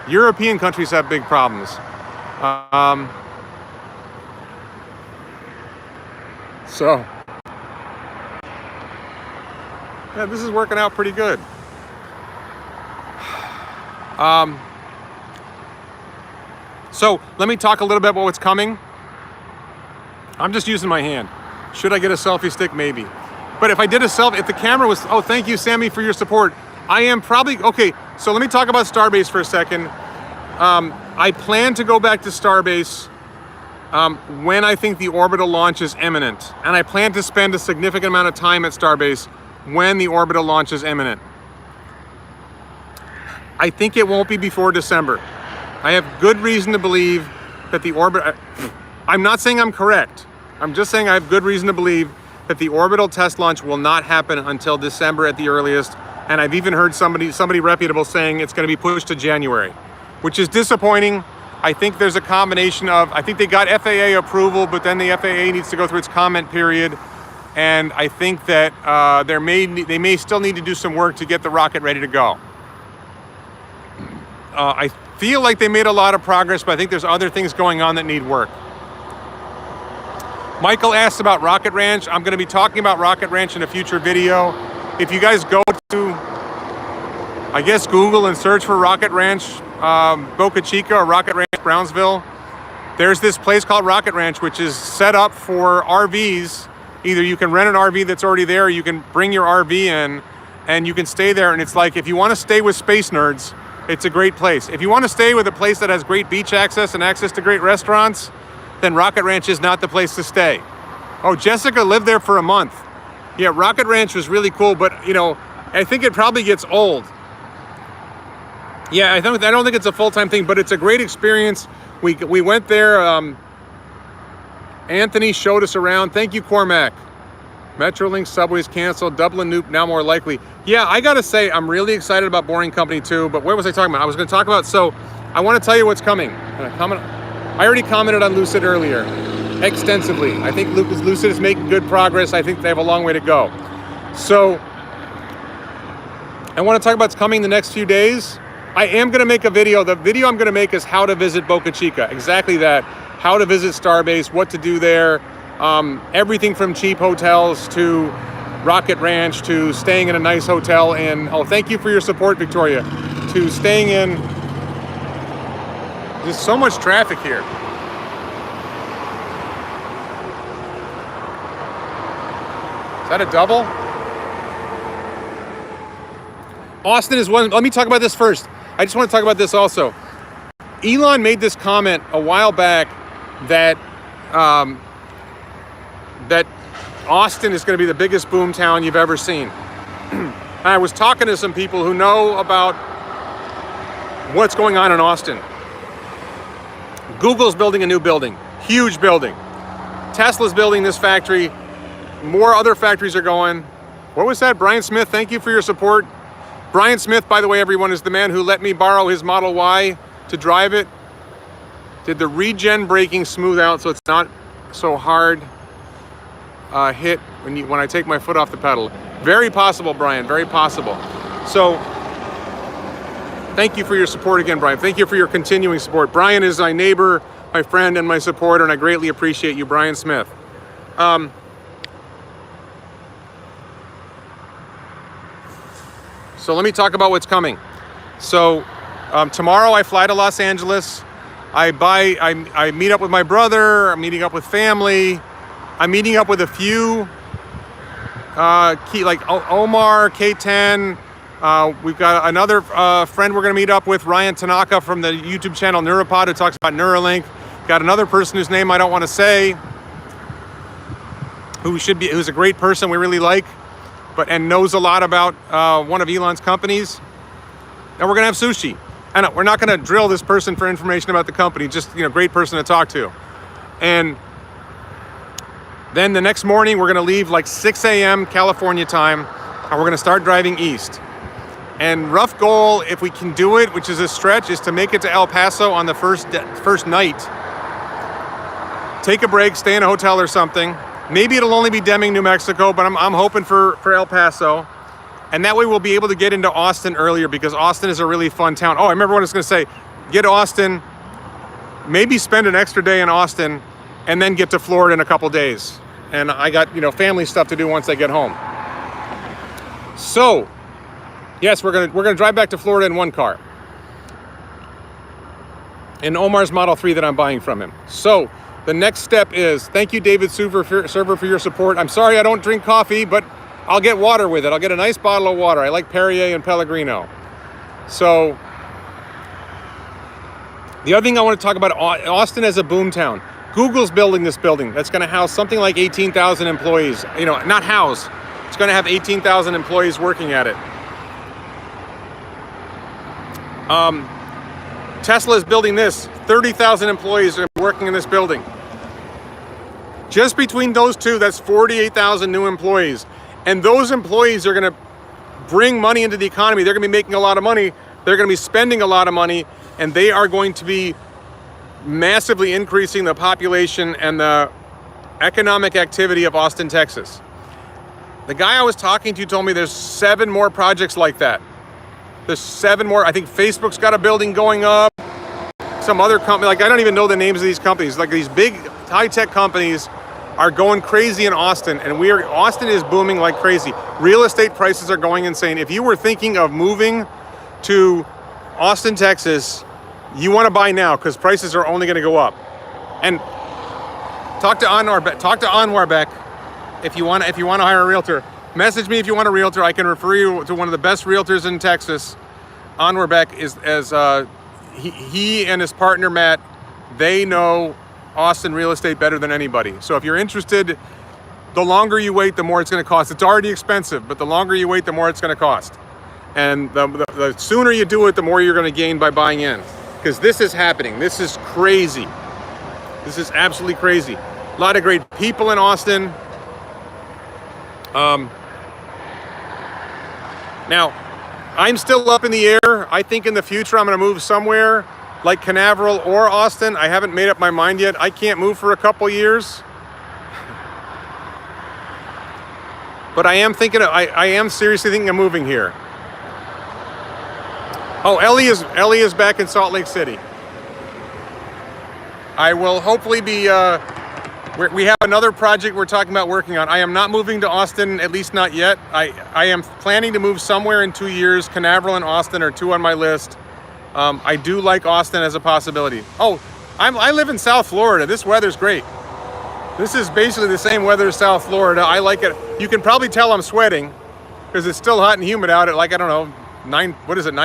European countries have big problems. So, yeah, this is working out pretty good. So let me talk a little bit about what's coming. I'm just using my hand. Should I get a selfie stick? Maybe. But if I did a selfie, if the camera was, oh, thank you, Sammy, for your support. I am probably, okay, so let me talk about Starbase for a second. I plan to go back to Starbase when I think the orbital launch is imminent. And I plan to spend a significant amount of time at Starbase when the orbital launch is imminent. I think it won't be before December. I have good reason to believe that the orbit, I'm not saying I'm correct. I'm just saying I have good reason to believe that the orbital test launch will not happen until December at the earliest. And I've even heard somebody reputable saying it's going to be pushed to January, which is disappointing. I think there's a combination of, I think they got FAA approval, but then the FAA needs to go through its comment period. And I think that they may still need to do some work to get the rocket ready to go. I feel like they made a lot of progress, but I think there's other things going on that need work. Michael asked about Rocket Ranch. I'm going to be talking about Rocket Ranch in a future video. If you guys go to, I guess, Google and search for Rocket Ranch Boca Chica or Rocket Ranch Brownsville, there's this place called Rocket Ranch, which is set up for RVs. Either you can rent an RV that's already there, or you can bring your RV in and you can stay there. And it's like, if you want to stay with space nerds, it's a great place. If you want to stay with a place that has great beach access and access to great restaurants, then Rocket Ranch is not the place to stay. Oh, Jessica lived there for a month. Yeah, Rocket Ranch was really cool, but you know, I think it probably gets old. Yeah, I don't think it's a full-time thing, but it's a great experience. We went there Anthony showed us around. Thank you, Cormac. Metrolink subways canceled. Dublin Loop now more likely. Yeah, I gotta say, I'm really excited about Boring Company 2, but what was I talking about? I was gonna talk about, so I wanna tell you what's coming. I already commented on Lucid earlier, extensively. I think Lucid is making good progress. I think they have a long way to go. So, I wanna talk about what's coming the next few days. I am gonna make a video. The video I'm gonna make is how to visit Boca Chica. Exactly that. How to visit Starbase, what to do there. Everything from cheap hotels to Rocket Ranch to staying in a nice hotel, and oh, thank you for your support, Victoria, to staying in. There's so much traffic here. Is that a double? Austin is one. Let me talk about this first. I just want to talk about this also. Elon made this comment a while back that that Austin is going to be the biggest boom town you've ever seen. I was talking to some people who know about what's going on in Austin. Google's building a new building, huge building. Tesla's building this factory. More other factories are going. What was that? Brian Smith, thank you for your support. Brian Smith, by the way, everyone, is the man who let me borrow his Model Y to drive it. Did the regen braking smooth out so it's not so hard hit when I take my foot off the pedal. Very possible, Brian, very possible. So thank you for your support again, Brian. Thank you for your continuing support. Brian is my neighbor, my friend, and my supporter, and I greatly appreciate you, Brian Smith. So let me talk about what's coming. So tomorrow I fly to Los Angeles. I meet up with my brother. I'm meeting up with family. I'm meeting up with a few like Omar, K10. We've got another friend we're going to meet up with, Ryan Tanaka from the YouTube channel Neuropod, who talks about Neuralink. Got another person whose name I don't want to say, who's a great person we really like, and knows a lot about one of Elon's companies. And we're going to have sushi. And we're not going to drill this person for information about the company, just, great person to talk to. And then the next morning, we're going to leave like 6 a.m. California time, and we're going to start driving east. And rough goal, if we can do it, which is a stretch, is to make it to El Paso on the first night. Take a break, stay in a hotel or something. Maybe it'll only be Deming, New Mexico, but I'm hoping for El Paso. And that way we'll be able to get into Austin earlier, because Austin is a really fun town. Oh, I remember what I was going to say. Get to Austin, maybe spend an extra day in Austin, and then get to Florida in a couple days. And I got, family stuff to do once I get home. So, yes, we're gonna drive back to Florida in one car. In Omar's Model 3 that I'm buying from him. So, the next step is, thank you, David Server, for your support. I'm sorry I don't drink coffee, but I'll get water with it. I'll get a nice bottle of water. I like Perrier and Pellegrino. So, the other thing I want to talk about, Austin as a boom town. Google's building this building that's going to house something like 18,000 employees. Not house. It's going to have 18,000 employees working at it. Tesla is building this. 30,000 employees are working in this building. Just between those two, that's 48,000 new employees. And those employees are going to bring money into the economy. They're going to be making a lot of money. They're going to be spending a lot of money. And they are going to be massively increasing the population and the economic activity of Austin, Texas. The guy I was talking to told me there's 7 more projects like that. There's 7 more. I think Facebook's got a building going up. Some other company, I don't even know the names of these companies. Like, these big high-tech companies are going crazy in Austin, and Austin is booming like crazy. Real estate prices are going insane. If you were thinking of moving to Austin, Texas, you want to buy now, because prices are only going to go up. And talk to Anwar Beck if you want to hire a realtor. Message me if you want a realtor. I can refer you to one of the best realtors in Texas. Anwar Beck he and his partner Matt, they know Austin real estate better than anybody. So if you're interested, the longer you wait, the more it's going to cost. It's already expensive, but the longer you wait, the more it's going to cost. And the sooner you do it, the more you're going to gain by buying in. Because this is happening. This is crazy. This is absolutely crazy. A lot of great people in Austin. Now, I'm still up in the air. I think in the future I'm going to move somewhere like Canaveral or Austin. I haven't made up my mind yet. I can't move for a couple years. But I am thinking, I am seriously thinking of moving here. Oh, Ellie is back in Salt Lake City. I will hopefully be, we have another project we're talking about working on. I am not moving to Austin, at least not yet. I am planning to move somewhere in 2 years. Canaveral and Austin are two on my list. I do like Austin as a possibility. Oh, I live in South Florida. This weather's great. This is basically the same weather as South Florida. I like it. You can probably tell I'm sweating because it's still hot and humid out at, like, I don't know, 9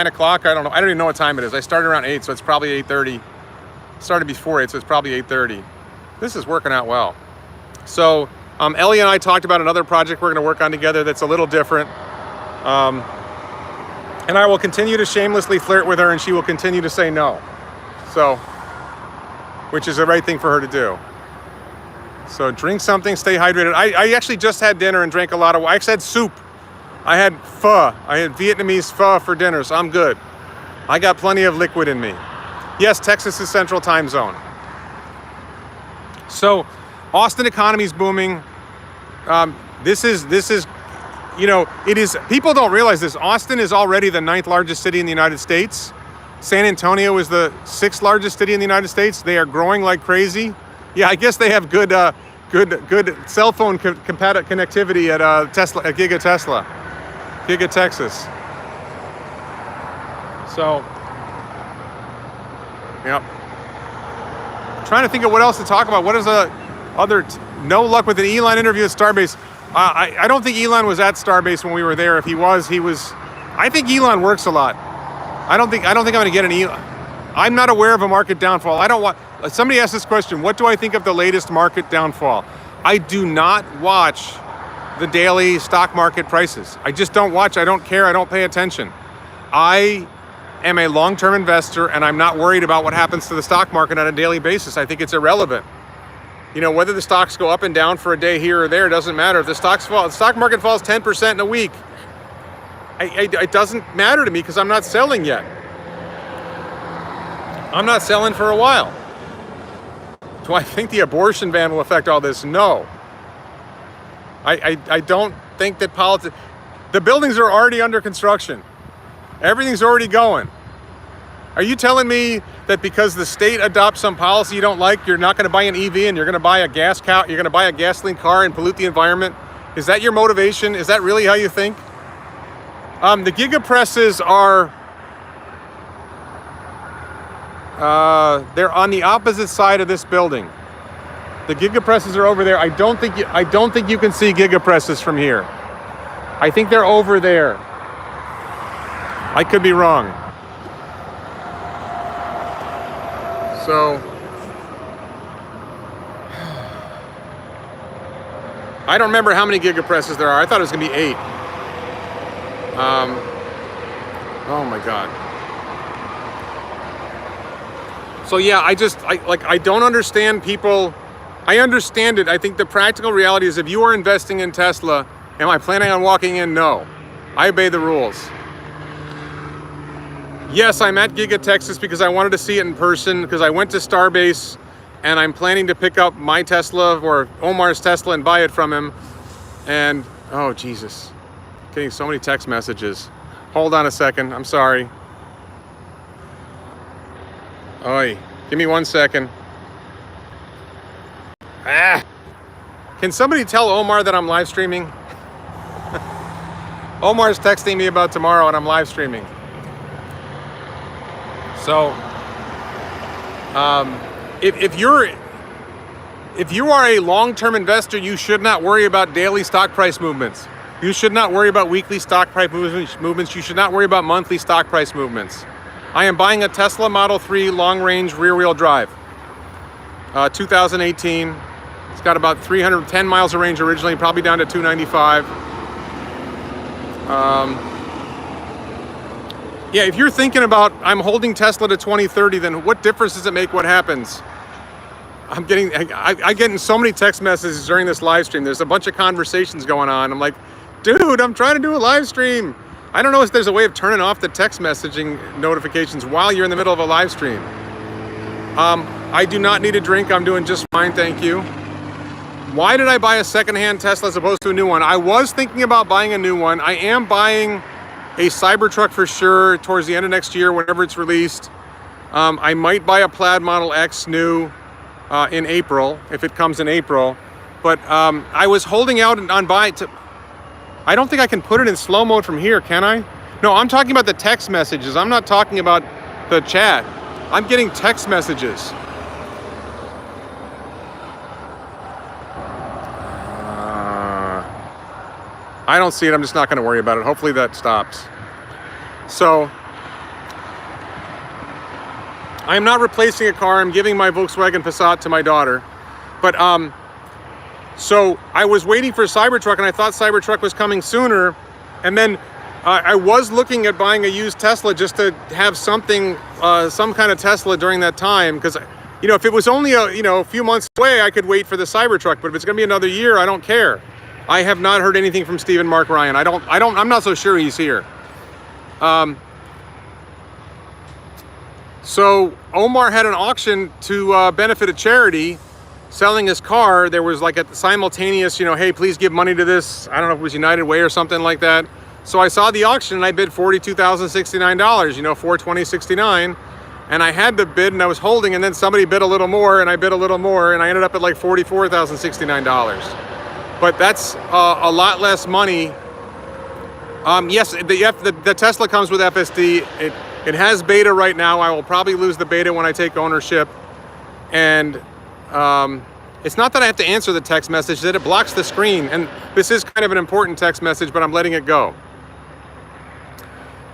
o'clock? I don't know. I don't even know what time it is. I started around 8, so it's probably 8:30. Started before 8, so it's probably 8:30. This is working out well. So Ellie and I talked about another project we're going to work on together that's a little different. And I will continue to shamelessly flirt with her, and she will continue to say no. So, which is the right thing for her to do. So drink something, stay hydrated. I actually just had dinner and drank a lot of, I actually had soup. I had pho. I had Vietnamese pho for dinner, so I'm good. I got plenty of liquid in me. Yes, Texas is Central Time Zone. So Austin economy is booming. This is, you know, it is, people don't realize this. Austin is already the 9th largest city in the United States. San Antonio is the 6th largest city in the United States. They are growing like crazy. Yeah, I guess they have good cell phone connectivity at Giga Texas. So, yep. Trying to think of what else to talk about. What is no luck with an Elon interview at Starbase. I don't think Elon was at Starbase when we were there. If he was, I think Elon works a lot. I don't think I'm going to get an Elon. I'm not aware of a market downfall. I don't want. Somebody asked this question. What do I think of the latest market downfall? I do not watch the daily stock market prices. I just don't watch. I don't care. I don't pay attention. I am a long-term investor, and I'm not worried about what happens to the stock market on a daily basis. I think it's irrelevant. You know, whether the stocks go up and down for a day here or there doesn't matter. If the stock market falls 10% in a week, it doesn't matter to me because I'm not selling yet. I'm not selling for a while. Do I think the abortion ban will affect all this? No. I don't think that politics... The buildings are already under construction. Everything's already going. Are you telling me that because the state adopts some policy you don't like, you're not going to buy an EV and you're going to buy a you're going to buy a gasoline car and pollute the environment? Is that your motivation? Is that really how you think? The Giga presses are... they're on the opposite side of this building. The Giga presses are over there. I don't think you can see Giga presses from here. I think they're over there. I could be wrong. So I don't remember how many Giga presses there are. I thought it was gonna be 8. Oh my God. So yeah, I don't understand people. I understand it. I think the practical reality is if you are investing in Tesla, am I planning on walking in? No. I obey the rules. Yes, I'm at Giga Texas because I wanted to see it in person, because I went to Starbase and I'm planning to pick up my Tesla or Omar's Tesla and buy it from him. And, oh Jesus, getting so many text messages. Hold on a second, I'm sorry. Oi, give me 1 second. Can somebody tell Omar that I'm live streaming? Omar's texting me about tomorrow and I'm live streaming. So, if you are a long-term investor, you should not worry about daily stock price movements. You should not worry about weekly stock price movements. You should not worry about monthly stock price movements. I am buying a Tesla Model 3 long-range rear-wheel drive, 2018. It's got about 310 miles of range originally, probably down to 295. Yeah, if you're thinking about, I'm holding Tesla to 2030, then what difference does it make what happens? I'm getting so many text messages during this live stream. There's a bunch of conversations going on. I'm like, dude, I'm trying to do a live stream. I don't know if there's a way of turning off the text messaging notifications while you're in the middle of a live stream. I do not need a drink. I'm doing just fine, thank you. Why did I buy a secondhand Tesla as opposed to a new one? I was thinking about buying a new one. I am buying a Cybertruck for sure towards the end of next year, whenever it's released. I might buy a Plaid Model X new in April, if it comes in April. But I was holding out on buying. I don't think I can put it in slow mode from here, can I? No, I'm talking about the text messages. I'm not talking about the chat. I'm getting text messages. I don't see it. I'm just not going to worry about it. Hopefully that stops. So, I am not replacing a car. I'm giving my Volkswagen Passat to my daughter. But, so I was waiting for Cybertruck, and I thought Cybertruck was coming sooner. And then I was looking at buying a used Tesla just to have something, some kind of Tesla during that time. Because, you know, if it was only a few months away, I could wait for the Cybertruck. But if it's going to be another year, I don't care. I have not heard anything from Stephen Mark Ryan. I'm not so sure he's here. So Omar had an auction to benefit a charity, selling his car. There was like a simultaneous, hey, please give money to this. I don't know if it was United Way or something like that. So I saw the auction and I bid $42,069, $420.69. And I had to bid and I was holding, and then somebody bid a little more and I bid a little more, and I ended up at like $44,069. But that's a lot less money. Yes, the Tesla comes with FSD. It has beta right now. I will probably lose the beta when I take ownership. And it's not that I have to answer the text message, that it blocks the screen. And this is kind of an important text message, but I'm letting it go.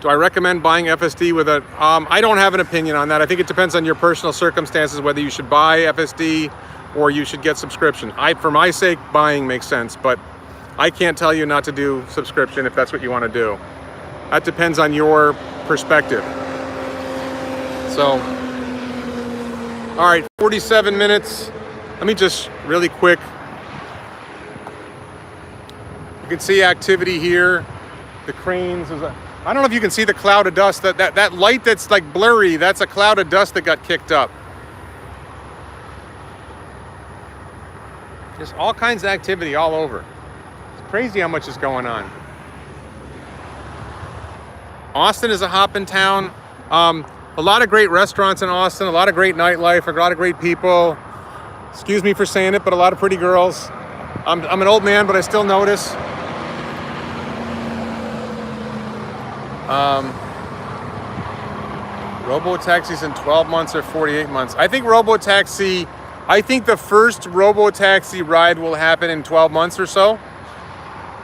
Do I recommend buying FSD with a... I don't have an opinion on that. I think it depends on your personal circumstances, whether you should buy FSD or you should get subscription. For my sake, buying makes sense, but I can't tell you not to do subscription if that's what you want to do. That depends on your perspective. So, all right, 47 minutes. Let me just really quick. You can see activity here. The cranes. I don't know if you can see the cloud of dust. That light that's like blurry, that's a cloud of dust that got kicked up. Just all kinds of activity all over. It's crazy how much is going on. Austin is a hopping town. A lot of great restaurants in Austin, a lot of great nightlife, a lot of great people. Excuse me for saying it, but a lot of pretty girls. I'm an old man, but I still notice. Robo-taxis in 12 months or 48 months. I think the first robo-taxi ride will happen in 12 months or so.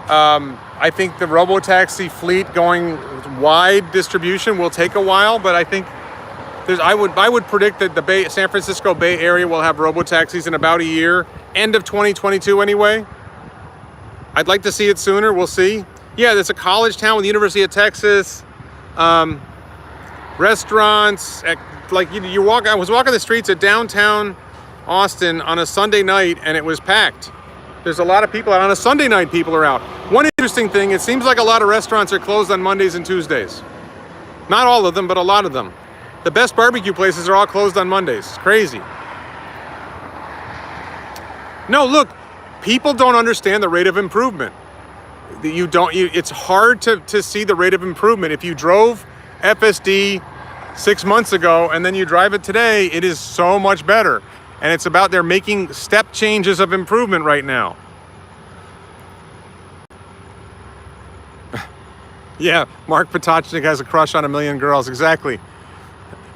I think the robo-taxi fleet going wide distribution will take a while, but I think I would predict that the San Francisco Bay Area will have robo-taxis in about a year, end of 2022 anyway. I'd like to see it sooner. We'll see. Yeah, there's a college town with the University of Texas. Restaurants. I was walking the streets of downtown Austin on a Sunday night, and it was packed. There's a lot of people out. On a Sunday night, people are out. One interesting thing, it seems like a lot of restaurants are closed on Mondays and Tuesdays. Not all of them, but a lot of them. The best barbecue places are all closed on Mondays. It's crazy. No, look, people don't understand the rate of improvement. It's hard to see the rate of improvement. If you drove FSD 6 months ago and then you drive it today, it is so much better. And it's about they're making step changes of improvement right now. Yeah, Mark Potocnik has a crush on a million girls. Exactly.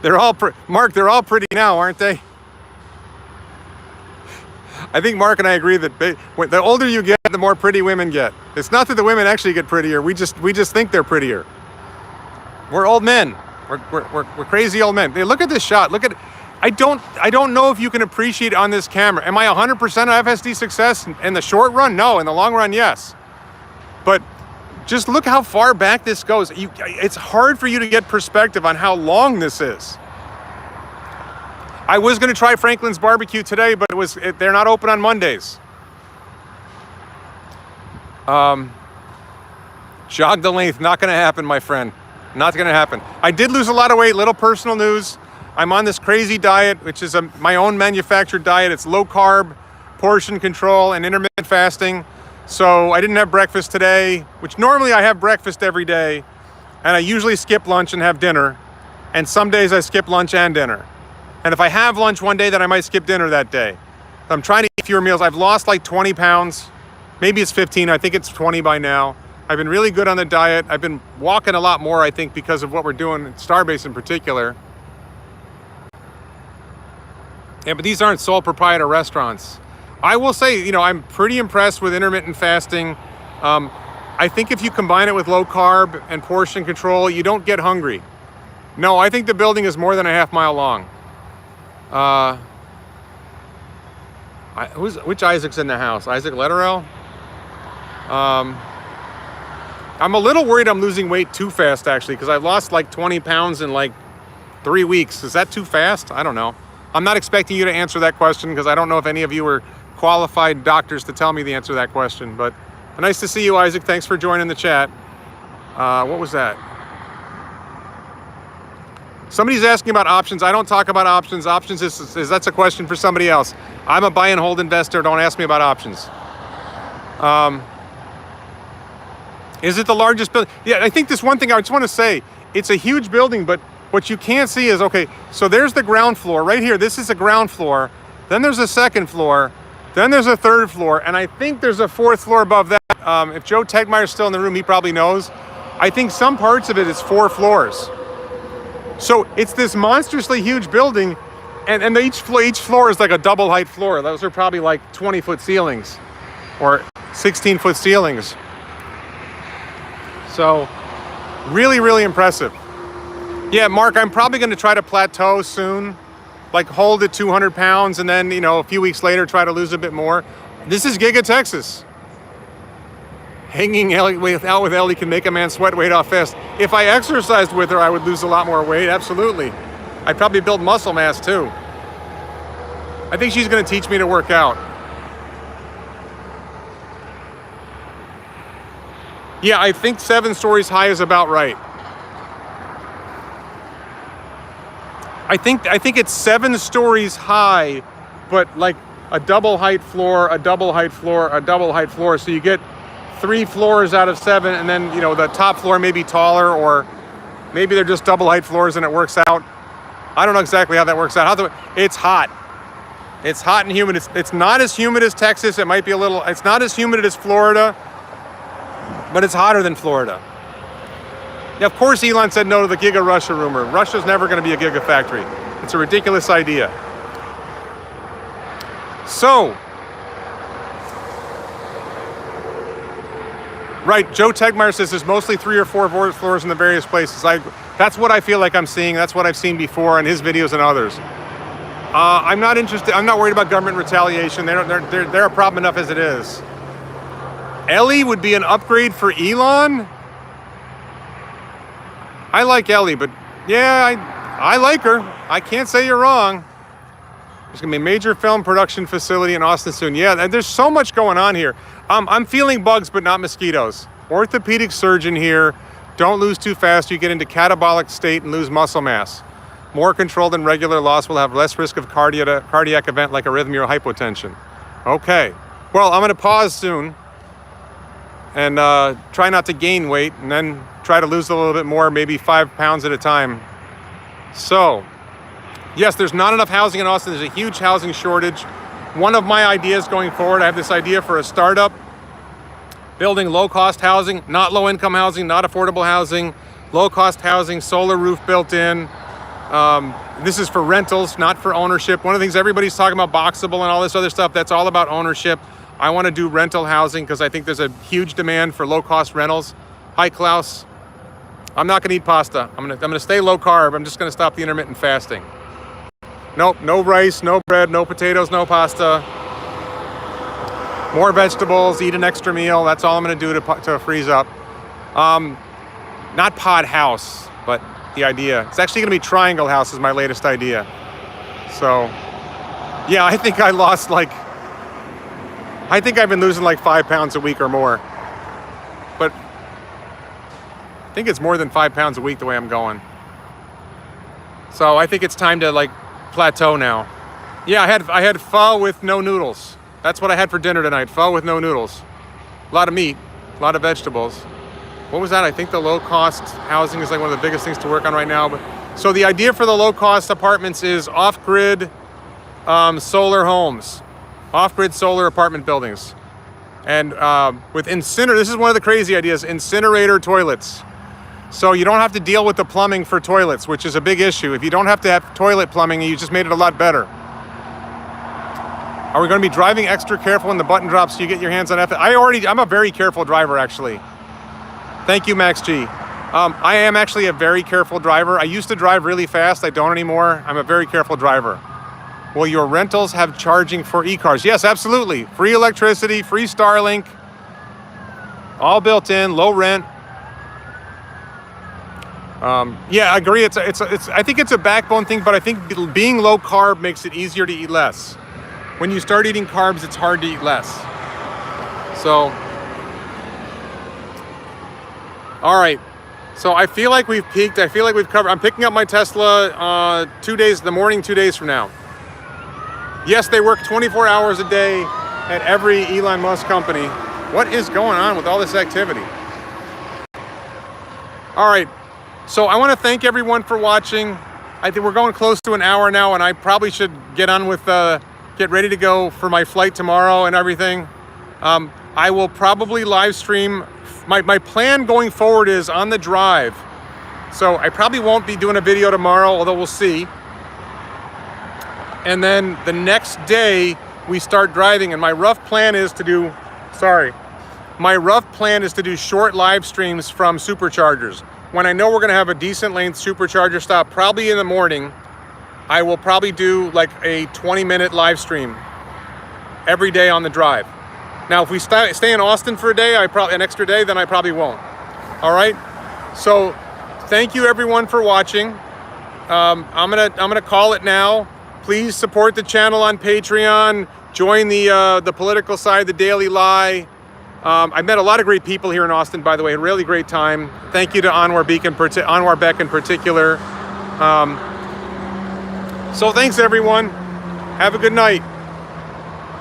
They're all pretty now, aren't they? I think Mark and I agree that the older you get, the more pretty women get. It's not that the women actually get prettier. We just think they're prettier. We're old men. We're crazy old men. Hey, look at this shot. Look at. I don't know if you can appreciate on this camera. Am I 100% of FSD success in the short run? No. In the long run, yes. But just look how far back this goes. It's hard for you to get perspective on how long this is. I was going to try Franklin's Barbecue today, but they're not open on Mondays. Jog the length, not going to happen, my friend. Not going to happen. I did lose a lot of weight. Little personal news. I'm on this crazy diet, which is my own manufactured diet. It's low carb, portion control, and intermittent fasting. So I didn't have breakfast today, which normally I have breakfast every day. And I usually skip lunch and have dinner. And some days I skip lunch and dinner. And if I have lunch one day, then I might skip dinner that day. I'm trying to eat fewer meals. I've lost like 20 pounds. Maybe it's 15. I think it's 20 by now. I've been really good on the diet. I've been walking a lot more, I think, because of what we're doing at Starbase in particular. Yeah, but these aren't sole proprietor restaurants. I will say, you know, I'm pretty impressed with intermittent fasting. I think if you combine it with low carb and portion control, you don't get hungry. No, I think the building is more than a half mile long. Which Isaac's in the house? Isaac Letterell? I'm a little worried I'm losing weight too fast, actually, because I've lost like 20 pounds in like 3 weeks. Is that too fast? I don't know. I'm not expecting you to answer that question because I don't know if any of you are qualified doctors to tell me the answer to that question. But nice to see you, Isaac. Thanks for joining the chat. What was that? Somebody's asking about options. I don't talk about options. Options is that's a question for somebody else. I'm a buy and hold investor. Don't ask me about options. Is it the largest building? Yeah, I think this one thing I just want to say, it's a huge building, but what you can't see is, okay, so there's the ground floor right here. This is the ground floor. Then there's a second floor. Then there's a third floor. And I think there's a fourth floor above that. If Joe Tegmeyer's still in the room, he probably knows. I think some parts of it is 4 floors. So it's this monstrously huge building, and each floor is like a double height floor. Those are probably like 20-foot ceilings or 16-foot ceilings. So really, really impressive. Yeah, Mark, I'm probably going to try to plateau soon, like hold at 200 pounds and then, you know, a few weeks later try to lose a bit more. This is Giga Texas. Hanging out with Ellie can make a man sweat weight off fast. If I exercised with her, I would lose a lot more weight, absolutely. I'd probably build muscle mass too. I think she's going to teach me to work out. Yeah, I think 7 stories high is about right. I think it's 7 stories high, but like a double height floor, a double height floor, a double height floor. So you get 3 floors out of 7, and then, you know, the top floor may be taller, or maybe they're just double height floors and it works out. I don't know exactly how that works out. It's hot. It's hot and humid. It's not as humid as Texas. It might be a little, it's not as humid as Florida, but it's hotter than Florida. Yeah, of course Elon said no to the Giga Russia rumor. Russia's never going to be a gigafactory. It's a ridiculous idea. So, right, Joe Tegmeyer says there's mostly 3 or 4 floors in the various places. That's what I feel like I'm seeing. That's what I've seen before in his videos and others. I'm not interested. I'm not worried about government retaliation. They're a problem enough as it is. Ellie would be an upgrade for Elon? I like Ellie, but yeah, I like her. I can't say you're wrong. There's going to be a major film production facility in Austin soon. Yeah, and there's so much going on here. I'm feeling bugs, but not mosquitoes. Orthopedic surgeon here. Don't lose too fast. You get into catabolic state and lose muscle mass. More controlled than regular loss will have less risk of cardiac event like arrhythmia or hypotension. Okay. Well, I'm going to pause soon and try not to gain weight, and then try to lose a little bit more, maybe 5 pounds at a time. So, yes, there's not enough housing in Austin. There's a huge housing shortage. One of my ideas going forward, I have this idea for a startup, building low-cost housing, not low-income housing, not affordable housing, low-cost housing, solar roof built in. This is for rentals, not for ownership. One of the things everybody's talking about, boxable and all this other stuff, that's all about ownership. I want to do rental housing because I think there's a huge demand for low-cost rentals. Hi, Klaus. I'm not going to eat pasta. I'm going to stay low carb. I'm just going to stop the intermittent fasting. Nope, no rice, no bread, no potatoes, no pasta. More vegetables, eat an extra meal. That's all I'm going to do to freeze up. Not pod house, but the idea. It's actually going to be triangle house is my latest idea. So, yeah, I think I lost like, I think I've been losing like 5 pounds a week or more. But I think it's more than 5 pounds a week the way I'm going. So I think it's time to like plateau now. Yeah, I had pho with no noodles. That's what I had for dinner tonight. Pho with no noodles. A lot of meat, a lot of vegetables. What was that? I think the low-cost housing is like one of the biggest things to work on right now. But so the idea for the low-cost apartments is off-grid solar homes, off-grid solar apartment buildings, and with incinerator. This is one of the crazy ideas: incinerator toilets. So you don't have to deal with the plumbing for toilets, which is a big issue. If you don't have to have toilet plumbing, you just made it a lot better. Are we going to be driving extra careful when the button drops so you get your hands on F? I'm a very careful driver, actually. Thank you, Max G. I am actually a very careful driver. I used to drive really fast. I don't anymore. I'm a very careful driver. Will your rentals have charging for e-cars? Yes, absolutely. Free electricity, free Starlink, all built in, low rent. Yeah, I agree. I think it's a backbone thing, but I think being low carb makes it easier to eat less. When you start eating carbs, it's hard to eat less. So, all right. So I feel like we've peaked. I feel like we've covered. I'm picking up my Tesla 2 days, the morning 2 days from now. Yes, they work 24 hours a day at every Elon Musk company. What is going on with all this activity? All right. So I want to thank everyone for watching. I think we're going close to an hour now, and I probably should get on with, get ready to go for my flight tomorrow and everything. I will probably live stream. My plan going forward is on the drive. So I probably won't be doing a video tomorrow, although we'll see. And then the next day we start driving, and my rough plan is to do, short live streams from superchargers. When I know we're gonna have a decent length supercharger stop, probably in the morning, I will probably do like a 20-minute live stream every day on the drive. Now, if we stay in Austin for a day, an extra day, then I probably won't. All right. So, thank you everyone for watching. I'm gonna call it now. Please support the channel on Patreon. Join the political side, the Daily Lie. I've met a lot of great people here in Austin, by the way. A really great time. Thank you to Anwar Beck in particular. So thanks everyone. Have a good night.